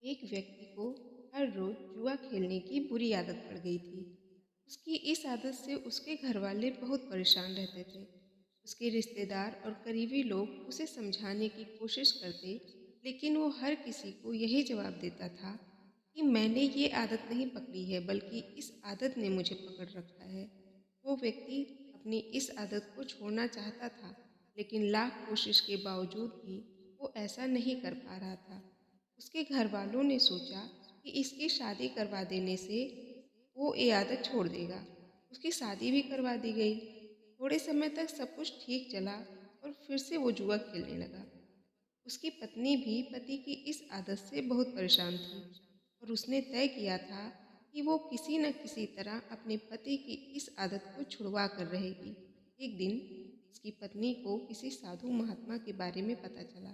एक व्यक्ति को हर रोज जुआ खेलने की बुरी आदत पड़ गई थी। उसकी इस आदत से उसके घर वाले बहुत परेशान रहते थे। उसके रिश्तेदार और करीबी लोग उसे समझाने की कोशिश करते, लेकिन वो हर किसी को यही जवाब देता था कि मैंने ये आदत नहीं पकड़ी है, बल्कि इस आदत ने मुझे पकड़ रखा है। वो व्यक्ति अपनी इस आदत को छोड़ना चाहता था, लेकिन लाख कोशिश के बावजूद भी वो ऐसा नहीं कर पा रहा था। उसके घर वालों ने सोचा कि इसकी शादी करवा देने से वो ये आदत छोड़ देगा। उसकी शादी भी करवा दी गई। थोड़े समय तक सब कुछ ठीक चला और फिर से वो जुआ खेलने लगा। उसकी पत्नी भी पति की इस आदत से बहुत परेशान थी और उसने तय किया था कि वो किसी न किसी तरह अपने पति की इस आदत को छुड़वा कर रहेगी। एक दिन उसकी पत्नी को किसी साधु महात्मा के बारे में पता चला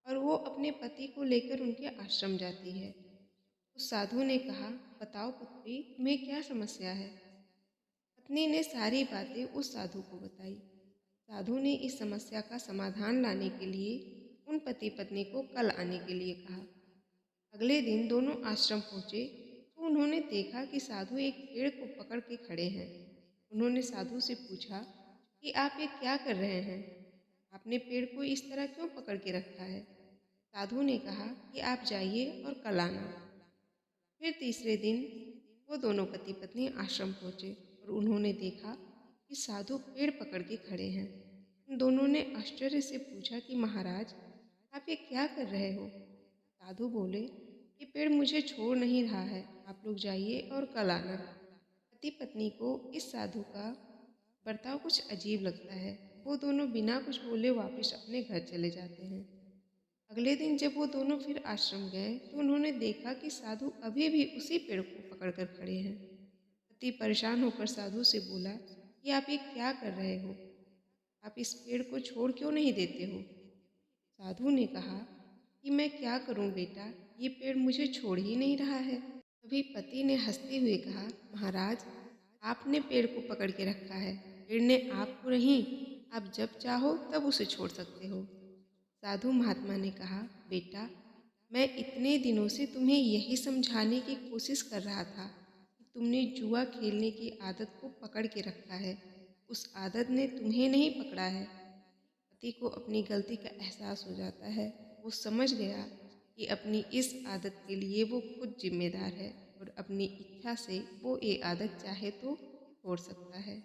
और वो अपने पति को लेकर उनके आश्रम जाती है। उस साधु ने कहा, बताओ पुत्री, तुम्हें क्या समस्या है? पत्नी ने सारी बातें उस साधु को बताई। साधु ने इस समस्या का समाधान लाने के लिए उन पति पत्नी को कल आने के लिए कहा। अगले दिन दोनों आश्रम पहुंचे तो उन्होंने देखा कि साधु एक पेड़ को पकड़ के खड़े हैं। उन्होंने साधु से पूछा कि आप ये क्या कर रहे हैं? आपने पेड़ को इस तरह क्यों पकड़ के रखा है? साधु ने कहा कि आप जाइए और कल आना। फिर तीसरे दिन वो दोनों पति पत्नी आश्रम पहुंचे और उन्होंने देखा कि साधु पेड़ पकड़ के खड़े हैं। उन दोनों ने आश्चर्य से पूछा कि महाराज, आप ये क्या कर रहे हो? साधु बोले, ये पेड़ मुझे छोड़ नहीं रहा है, आप लोग जाइए और कल आना। पति पत्नी को इस साधु का बर्ताव कुछ अजीब लगता है। वो दोनों बिना कुछ बोले वापस अपने घर चले जाते हैं। अगले दिन जब वो दोनों फिर आश्रम गए तो उन्होंने देखा कि साधु अभी भी उसी पेड़ को पकड़कर खड़े हैं। पति परेशान होकर साधु से बोला कि आप ये क्या कर रहे हो? आप इस पेड़ को छोड़ क्यों नहीं देते हो? साधु ने कहा कि मैं क्या करूं बेटा, ये पेड़ मुझे छोड़ ही नहीं रहा है। तभी पति ने हंसते हुए कहा, महाराज, आपने पेड़ को पकड़ के रखा है, पेड़ ने आपको नहीं। आप जब चाहो तब उसे छोड़ सकते हो। साधु महात्मा ने कहा, बेटा, मैं इतने दिनों से तुम्हें यही समझाने की कोशिश कर रहा था कि तुमने जुआ खेलने की आदत को पकड़ के रखा है। उस आदत ने तुम्हें नहीं पकड़ा है। पति को अपनी गलती का एहसास हो जाता है। वो समझ गया कि अपनी इस आदत के लिए वो खुद जिम्मेदार है और अपनी इच्छा से वो ये आदत चाहे तो छोड़ सकता है।